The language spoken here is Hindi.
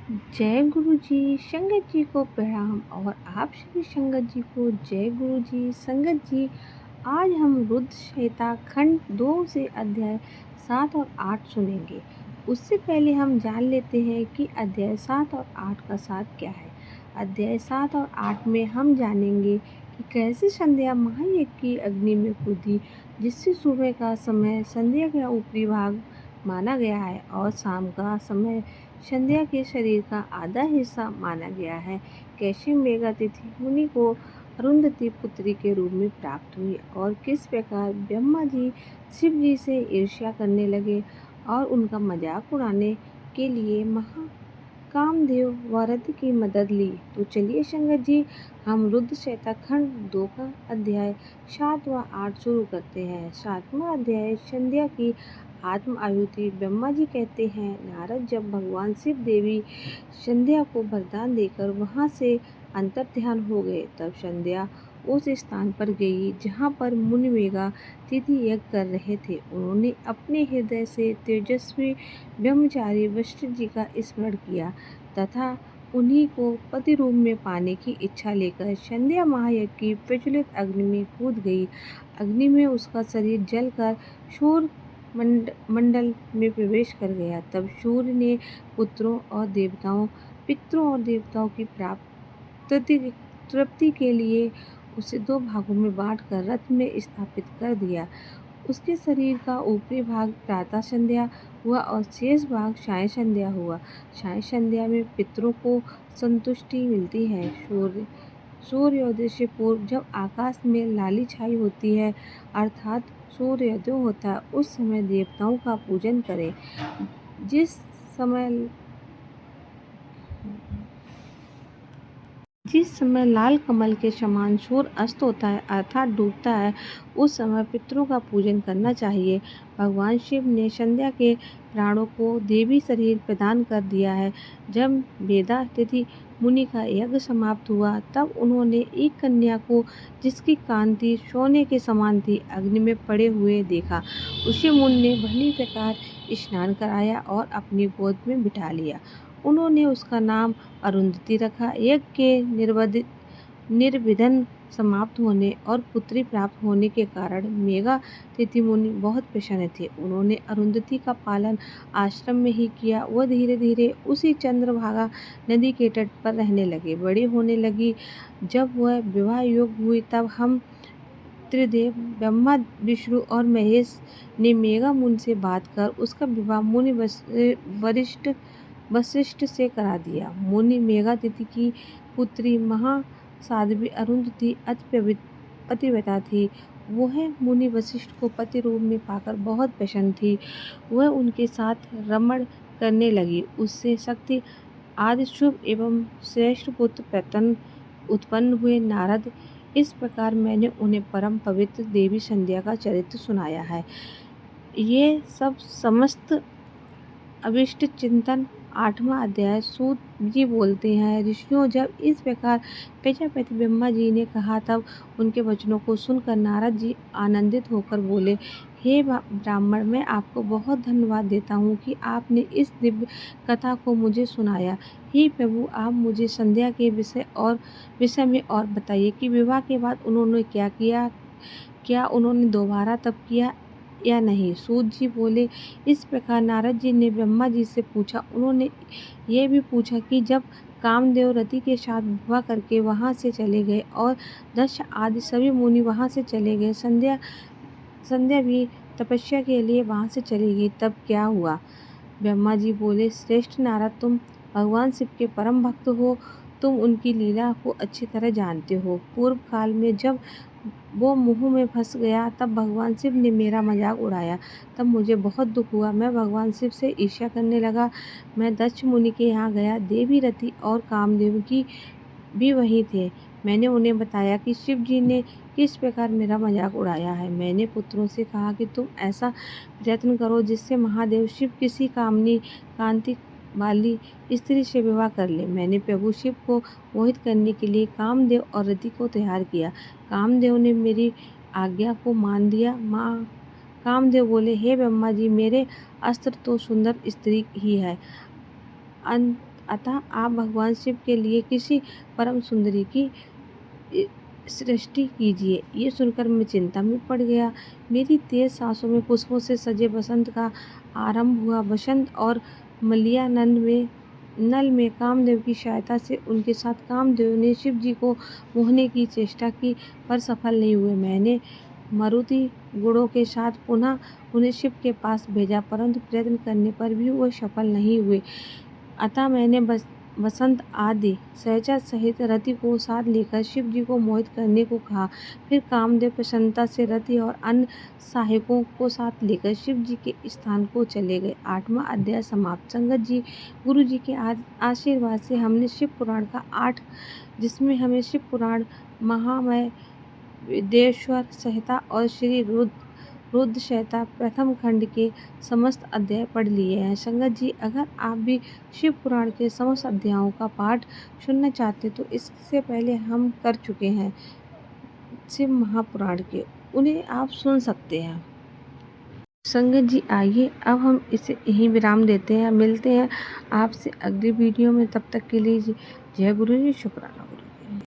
जय गुरु जी, संगत जी को प्रणाम और आप सभी संगत जी को जय गुरु जी। संगत जी, आज हम रुद्र संहिता खंड 2 से अध्याय 7 और 8 सुनेंगे। उससे पहले हम जान लेते हैं कि अध्याय 7 और 8 का सार क्या है। अध्याय 7 और 8 में हम जानेंगे कि कैसे संध्या महायज्ञ की अग्नि में कूदी, जिससे सुबह का समय संध्या का ऊपरी भाग माना गया है और शाम का समय संध्या के शरीर का आधा हिस्सा माना गया है। कैसे मेघातिथि मुनि को अरुंधति पुत्री के रूप में प्राप्त हुई और किस प्रकार ब्रह्मा जी शिव जी से ईर्ष्या करने लगे और उनका मजाक उड़ाने के लिए कामदेव व रति की मदद ली। तो चलिए संगत जी, हम रुद्र संहिता खंड 2 का अध्याय 7 व 8 शुरू करते हैं। 7वां अध्याय संध्या की आत्म आहुति। ब्रह्मा जी कहते हैं, नारद, जब भगवान शिव देवी संध्या को वरदान देकर वहां से अंतर्ध्यान हो गए, तब संध्या उस स्थान पर गई जहाँ पर मुनि मेघा तिथि यज्ञ कर रहे थे। उन्होंने अपने हृदय से तेजस्वी ब्रह्मचारी वशिष्ठ जी का स्मरण किया तथा उन्हीं को पति रूप में पाने की इच्छा लेकर संध्या महायज्ञ की प्रज्वलित अग्नि में कूद गई। अग्नि में उसका शरीर जलकर सूर्य मंडल में प्रवेश कर गया। तब सूर्य ने पितरों और देवताओं की तृप्ति के लिए उसे 2 भागों में बांटकर रथ में स्थापित कर दिया। उसके शरीर का ऊपरी भाग प्रातः संध्या हुआ और शेष भाग साय संध्या हुआ। साय संध्या में पितरों को संतुष्टि मिलती है। सूर्योदय से पूर्व जब आकाश में लाली छाई होती है, अर्थात सूर्योदय होता है, उस समय देवताओं का पूजन करें। जिस समय जिस समय लाल कमल के समान सूर्य अस्त होता है अर्थात डूबता है, उस समय पितरों का पूजन करना चाहिए। भगवान शिव ने संध्या के प्राणों को देवी शरीर प्रदान कर दिया है। जब वेदातिथि मुनि का यज्ञ समाप्त हुआ, तब उन्होंने एक कन्या को, जिसकी कांति सोने के समान थी, अग्नि में पड़े हुए देखा। उसे मुनि ने भली प्रकार स्नान कराया और अपनी गोद में बिठा लिया। उन्होंने उसका नाम अरुंधति रखा। यज्ञ के निर्विघ्न समाप्त होने और पुत्री प्राप्त होने के कारण मेघातिथि मुनि बहुत प्रसन्न थे। उन्होंने अरुंधति का पालन आश्रम में ही किया। वह धीरे धीरे उसी चंद्रभागा नदी के तट पर रहने लगे। बड़ी होने लगी। जब वह विवाह योग्य हुई, तब हम त्रिदेव ब्रह्मा, विष्णु और महेश ने मेघा मुनि से बात कर उसका विवाह मुनि वशिष्ठ से करा दिया। मुनि मेघातिथि की पुत्री महासाध्वी अरुंधति अति पतिव्रता थी। वह मुनि वशिष्ठ को पति रूप में पाकर बहुत प्रसन्न थी। वह उनके साथ रमण करने लगी। उससे शक्ति आदि शुभ एवं श्रेष्ठ पुत्र उत्पन्न हुए। नारद, इस प्रकार मैंने उन्हें परम पवित्र देवी संध्या का चरित्र सुनाया है। ये सब समस्त अभिष्ट चिंतन। 8वां अध्याय। सूत जी बोलते हैं, ऋषियों, जब इस प्रकार प्रजापति ब्रह्मा जी ने कहा, तब उनके वचनों को सुनकर नारद जी आनंदित होकर बोले, हे ब्राह्मण, मैं आपको बहुत धन्यवाद देता हूँ कि आपने इस दिव्य कथा को मुझे सुनाया। हे प्रभु, आप मुझे संध्या के विषय में और बताइए कि विवाह के बाद उन्होंने क्या किया। क्या उन्होंने दोबारा तप किया या नहीं। सूत जी बोले, इस प्रकार नारद जी ने ब्रह्मा जी से पूछा। उन्होंने यह भी पूछा कि जब कामदेव रति के साथ विवाह करके वहां से चले गए और दक्ष आदि सभी मुनि वहां से चले गए, संध्या भी तपस्या के लिए वहां से चली गई, तब क्या हुआ। ब्रह्मा जी बोले, श्रेष्ठ नारद, तुम भगवान शिव के परम भक्त हो। तुम उनकी लीला को अच्छी तरह जानते हो। पूर्व काल में जब वो मुँह में फंस गया, तब भगवान शिव ने मेरा मजाक उड़ाया। तब मुझे बहुत दुख हुआ। मैं भगवान शिव से ईर्ष्या करने लगा। मैं दक्ष मुनि के यहाँ गया। देवी रति और कामदेव की भी वहीं थे। मैंने उन्हें बताया कि शिव जी ने किस प्रकार मेरा मजाक उड़ाया है। मैंने पुत्रों से कहा कि तुम ऐसा प्रयत्न करो जिससे महादेव शिव किसी कांति वाली स्त्री से विवाह कर ले। मैंने प्रभु शिव को मोहित करने के लिए कामदेव और रति को तैयार किया। कामदेव ने मेरी आज्ञा को मान दिया। कामदेव बोले, हे ब्रह्मा जी, मेरे अस्त्र तो सुंदर स्त्री ही है, अतः आप भगवान शिव के लिए किसी परम सुंदरी की सृष्टि कीजिए। ये सुनकर मैं चिंता में पड़ गया। मेरी तेज सांसों में पुष्पों से सजे बसंत का आरंभ हुआ। बसंत और मलयानंद में नल में कामदेव की सहायता से उनके साथ कामदेव ने शिव जी को मोहने की चेष्टा की, पर सफल नहीं हुए। मैंने मारुति गुणों के साथ पुनः उन्हें शिव के पास भेजा, परंतु प्रयत्न करने पर भी वो सफल नहीं हुए। अतः मैंने बसंत आदि सहचर सहित रति को साथ लेकर शिव जी को मोहित करने को कहा। फिर कामदेव प्रसन्नता से रति और अन्य सहायकों को साथ लेकर शिव जी के स्थान को चले गए। 8वां अध्याय समाप्त। संगत जी, गुरु जी के आशीर्वाद से हमने शिव पुराण का 8, जिसमें हमें शिव पुराण, महामय विदेश्वर संहिता और श्री रुद्र संहिता प्रथम खंड के समस्त अध्याय पढ़ लिए हैं। संगत जी, अगर आप भी शिव पुराण के समस्त अध्यायों का पाठ सुनना चाहते तो इससे पहले हम कर चुके हैं शिव महापुराण के, उन्हें आप सुन सकते हैं। संगत जी, आइए अब हम इसे यहीं विराम देते हैं। मिलते हैं आपसे अगली वीडियो में। तब तक के लिए जय गुरु जी, शुक्राना।